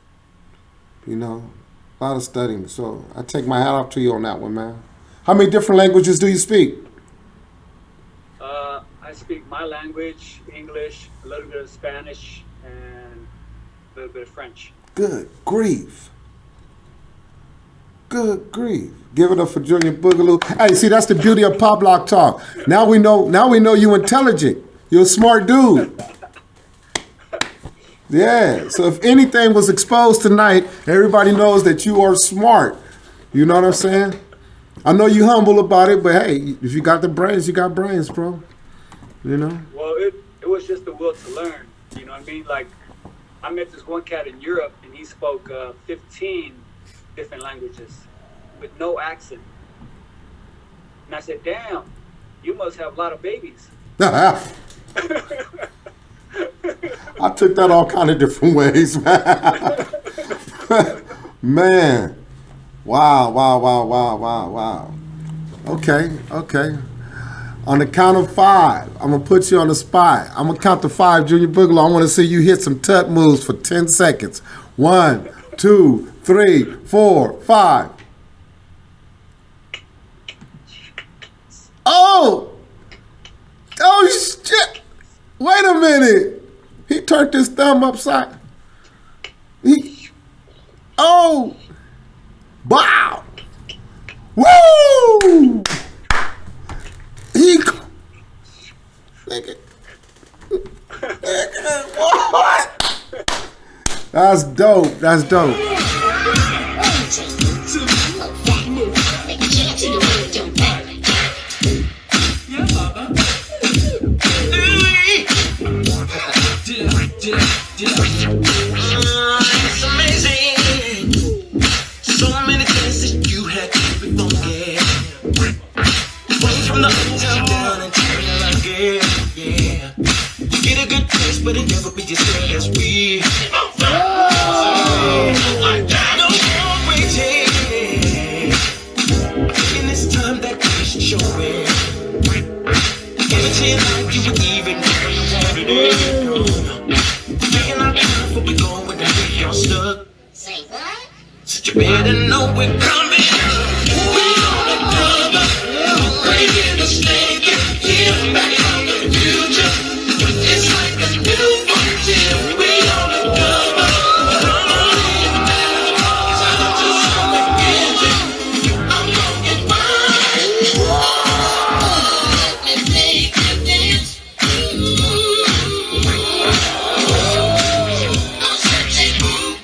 You know, a lot of studying. So I take my hat off to you on that one, man. How many different languages do you speak? I speak my language, English, a little bit of Spanish, and a little bit of French. Good grief. Good grief. Give it up for Junior Boogaloo. Hey, see, that's the beauty of Pop Lock Talk. Now we know you intelligent. You're a smart dude. Yeah. So if anything was exposed tonight, everybody knows that you are smart. You know what I'm saying? I know you humble about it, but hey, if you got the brains, you got brains, bro. You know? Well, it was just the will to learn. You know what I mean? Like, I met this one cat in Europe, and he spoke 15 different languages with no accent. And I said, damn, you must have a lot of babies. I took that all kind of different ways, man. Man. Wow. Okay. On the count of 5, I'm going to put you on the spot. I'm going to count to 5, Junior Boogaloo. I want to see you hit some tut moves for 10 seconds. 1, 2, 3, 4, 5. Oh, shit. Wait a minute. He turned his thumb upside. Wow. Woo! Nigga. What? That's dope. It's amazing. So many things that you had to be forget. Way from the old down and turn again. You get a good taste, but it never be just as we. But you better know we're coming. We on the come up. Bringing the snake and him back from the future. It's like a new frontier. We on the come up. Come on in now. Time to start the engine. I'm gonna get mine. Let me make you dance. I'll set you move.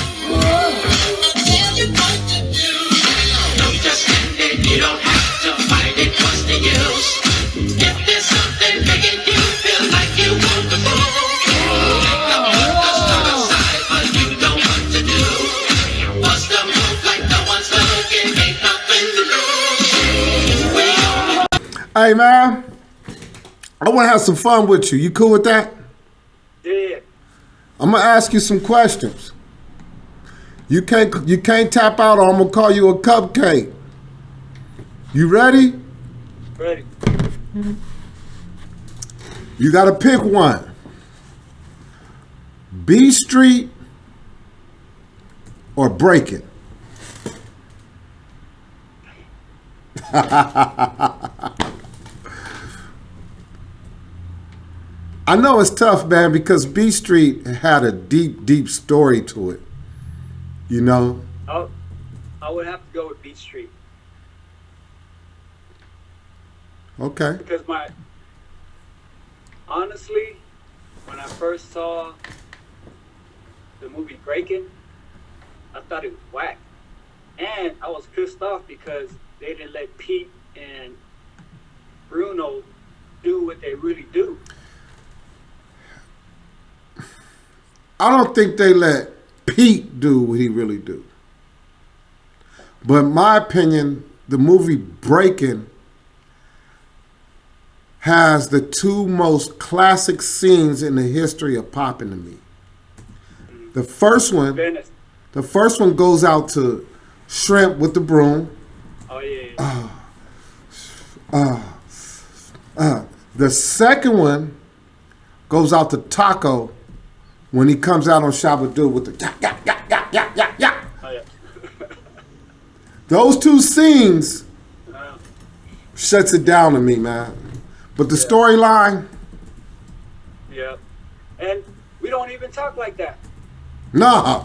I'll tell you what to do. Don't just stand it, you don't have to fight it. What's the use? If there's something making you feel like you want to move, take the move to start aside, but you know what to do. What's the move like no one's looking? Ain't nothing to lose. We on Hey, man, I want to have some fun with you. You cool with that? Yeah. I'm gonna ask you some questions. You can't tap out, or I'm gonna call you a cupcake. You ready? Ready. You gotta pick one. B Street or Breaking? I know it's tough, man, because B Street had a deep, deep story to it. You know? I would have to go with Beach Street Okay. because honestly, when I first saw the movie Breaking, I thought it was whack, and I was pissed off because they didn't let Pete and Bruno do what they really do. I don't think they let Pete do what he really do. But in my opinion, the movie Breaking has the two most classic scenes in the history of popping to me. The first one goes out to Shrimp with the broom. Oh yeah. The second one goes out to Taco when he comes out on Shabba-Doo with the ya. Oh yeah. Those two scenes shuts it down to me, man. But the storyline, Yeah. And we don't even talk like that. nah.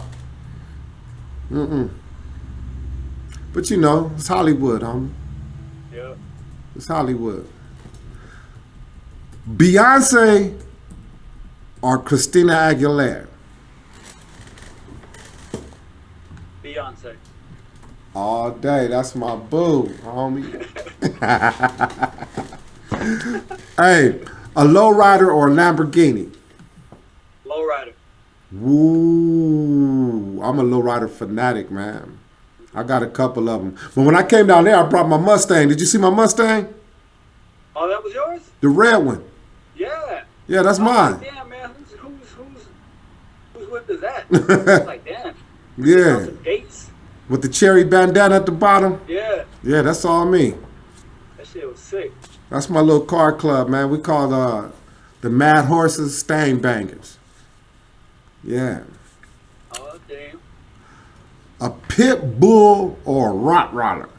But you know, it's Hollywood, homie. Yeah. It's Hollywood. Beyonce or Christina Aguilera? Beyonce. All day. That's my boo, homie. Hey, a lowrider or a Lamborghini? Lowrider. Woo. I'm a lowrider fanatic, man. I got a couple of them. But when I came down there, I brought my Mustang. Did you see my Mustang? Oh, that was yours? The red one. Yeah. Yeah, that's I was mine. like, damn, man, whose whip is that? I was like, damn. Yeah. Some dates. With the cherry bandana at the bottom. Yeah. Yeah, that's all me. That shit was sick. That's my little car club, man. We call the Mad Horses Stain Bangers. Yeah. Oh, damn. A pit bull or a Rottweiler?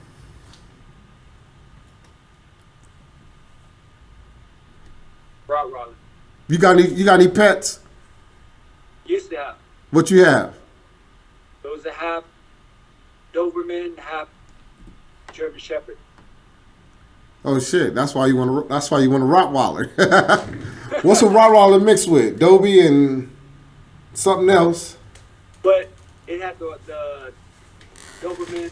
Rottweiler. You got any pets? Used to have. What you have? Those that have Doberman, have German Shepherd. Oh shit! That's why you want a Rottweiler. What's a Rottweiler mixed with? Dobie and something else. But it had the Doberman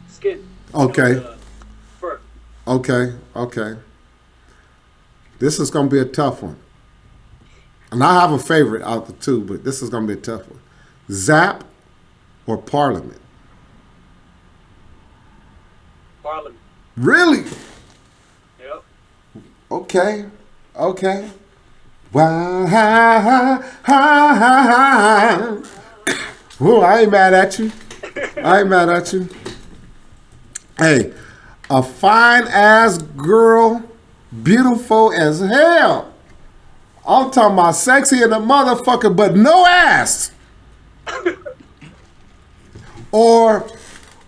skin. Okay. You know, the fur. Okay. This is gonna be a tough one. And I have a favorite out of the two, but this is gonna be a tough one. Zap or Parliament? Parliament. Really? Yep. Okay. Wow, Ooh, I ain't mad at you. Hey, a fine ass girl, beautiful as hell. I'm talking about sexy and a motherfucker, but no ass. Or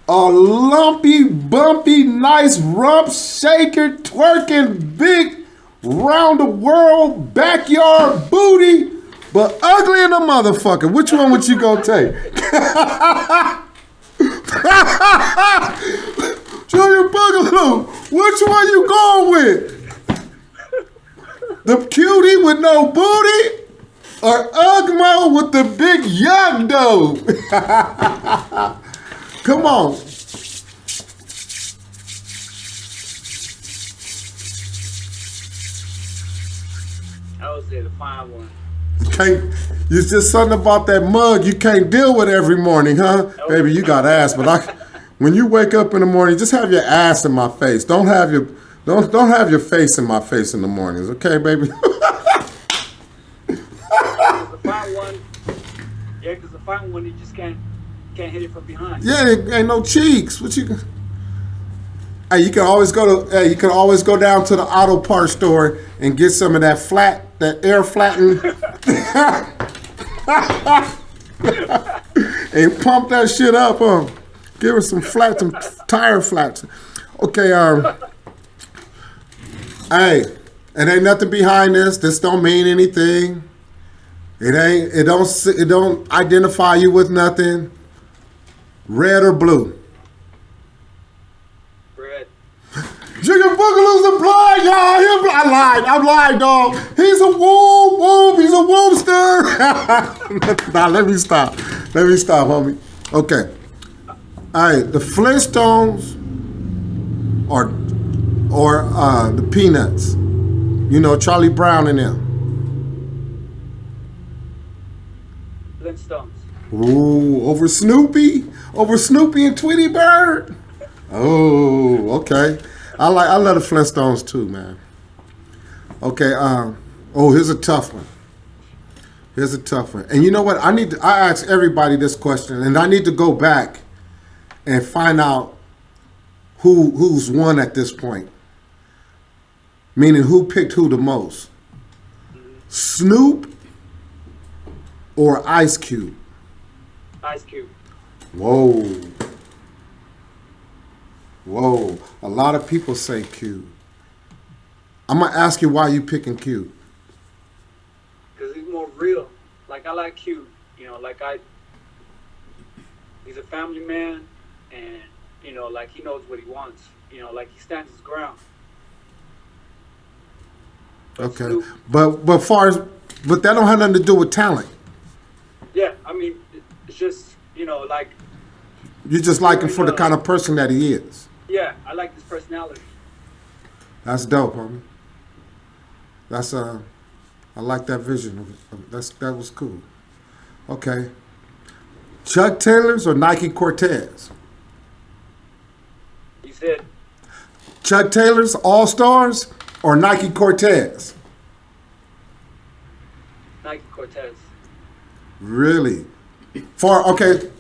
a lumpy, bumpy, nice rump shaker, twerking, big, round the world, backyard booty, but ugly in a motherfucker. Which one would you gonna take? Junior Boogaloo, which one you going with? The cutie with no booty, or Ugmo with the big yuck dough? Come on. I would say the fine one. It's just something about that mug you can't deal with every morning, huh? Baby, you got ass, but when you wake up in the morning, just have your ass in my face. Don't have your face in my face in the mornings, okay, baby? The fine one, yeah, because the fine one you just can't hit it from behind. Yeah, ain't no cheeks. What you? Hey, you can always go down to the auto parts store and get some of that air flatten, and pump that shit up. Give her some tire flats. Okay, hey, it ain't nothing behind this. This don't mean anything. It don't identify you with nothing. Red or blue? Red. Junior Boogaloo's a blind, y'all. I'm lying, dog. He's a whoop. He's a whoopster. Nah, let me stop, homie. Okay. All right, the Flintstones or the Peanuts. You know, Charlie Brown and them. Flintstones. Ooh, over Snoopy and Tweety Bird. Oh, okay. I love the Flintstones too, man. Okay. Here's a tough one. And you know what? I ask everybody this question, and I need to go back and find out who's won at this point. Meaning who picked who the most. Snoop or Ice Cube? Ice Cube. Whoa. A lot of people say Cube. I'm going to ask you why you picking Cube. Because he's more real. Like, I like Cube. You know, he's a family man, and, you know, like, he knows what he wants. You know, like, he stands his ground. Okay. Snoop, But that don't have nothing to do with talent. yeah, I mean, it's just, you know, like, You just like him for the kind of person that he is. yeah, I like his personality. That's dope, homie. That's I like that vision of it. That was cool. Okay. Chuck Taylor's or Nike Cortez? You said Chuck Taylor's All Stars or Nike Cortez? Nike Cortez. Really? Okay.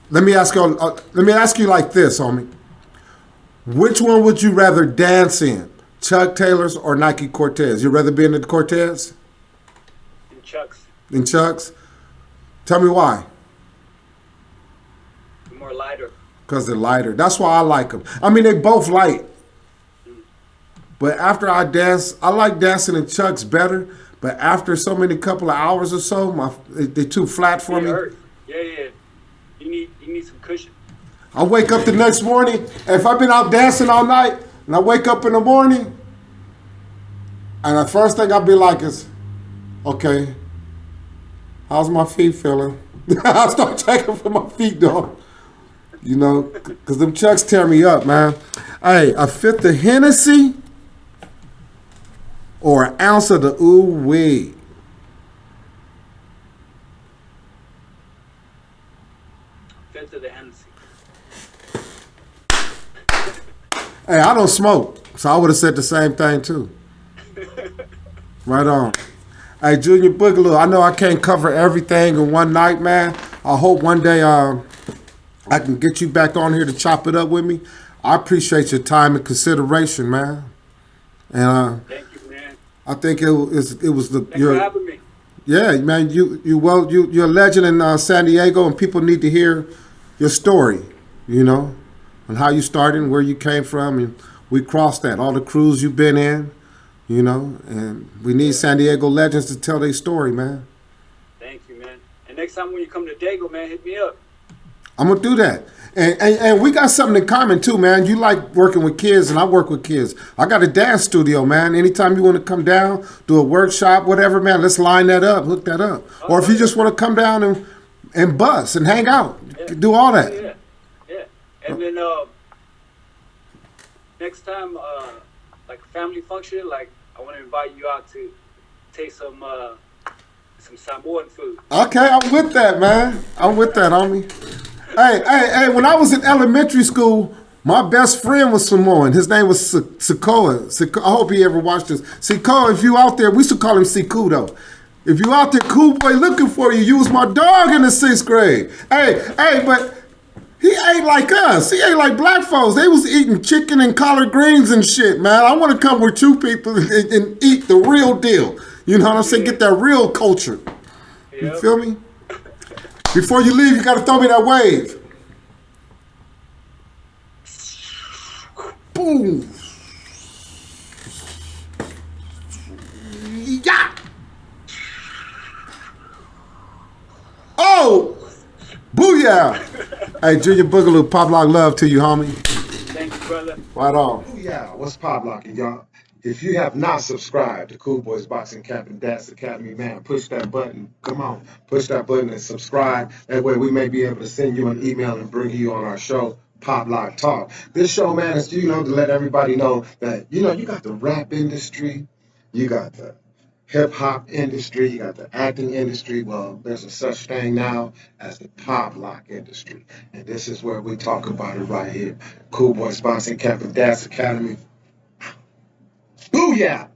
Let me ask you like this, homie. Which one would you rather dance in? Chuck Taylor's or Nike Cortez? You'd rather be in the Cortez? And Chuck's. In Chuck's? Tell me why. More lighter. Because they're lighter. That's why I like them. I mean, they both light. But after I dance, I like dancing in Chuck's better. But after so many couple of hours or so, they're too flat for me. Hurt. Yeah. You need some cushion. I wake up the next morning, if I've been out dancing all night, and I wake up in the morning, and the first thing I'll be like is, okay, how's my feet feeling? I'll start checking for my feet, dog. You know, because them Chucks tear me up, man. Hey, a fifth of Hennessy or an ounce of the ooh-wee? Fifth of the Hennessy. Hey, I don't smoke, so I would have said the same thing too. Right on. Hey, Junior Boogaloo, I know I can't cover everything in one night, man. I hope one day I can get you back on here to chop it up with me. I appreciate your time and consideration, man. And thank you, man. I think it was Thanks for your having me. yeah, man. You're a legend in San Diego, and people need to hear your story. You know, and how you started and where you came from, and we crossed that. All the crews you've been in, you know, and we need San Diego legends to tell their story, man. Thank you, man. And next time when you come to Dago, man, hit me up. I'm gonna do that. And we got something in common too, man. You like working with kids, and I work with kids. I got a dance studio, man. Anytime you want to come down, do a workshop, whatever, man, let's line that up, hook that up. Or if you just want to come down and bust and hang out, do all that. Yeah. And then next time, like a family function, like I want to invite you out to taste some Samoan food. Okay, I'm with that, man. I'm with that, homie. Hey, when I was in elementary school, my best friend was Samoan. His name was Sikoa. I hope he ever watched this. Sikoa, if you out there, we used to call him Sikudo. If you out there, cool boy looking for you, you was my dog in the 6th grade. Hey, but he ain't like us. He ain't like black folks. They was eating chicken and collard greens and shit, man. I want to come with you people and eat the real deal. You know what I'm saying? Get that real culture. You feel me? Before you leave, you got to throw me that wave. Boom. Yeah. Oh. Booyah. Hey, Junior Boogaloo, Pop Lock love to you, homie. Thank you, brother. Right on. Booyah, what's pop locking, y'all? If you have not subscribed to Cool Boys Boxing Camp and Dance Academy, man, push that button. Come on, push that button and subscribe. That way we may be able to send you an email and bring you on our show, Pop Lock Talk. This show, man, is, to let everybody know that, you got the rap industry, you got the hip hop industry, you got the acting industry. Well, there's a such thing now as the pop lock industry. And this is where we talk about it right here. Cool Boys Boxing Camp and Dance Academy. Booyah!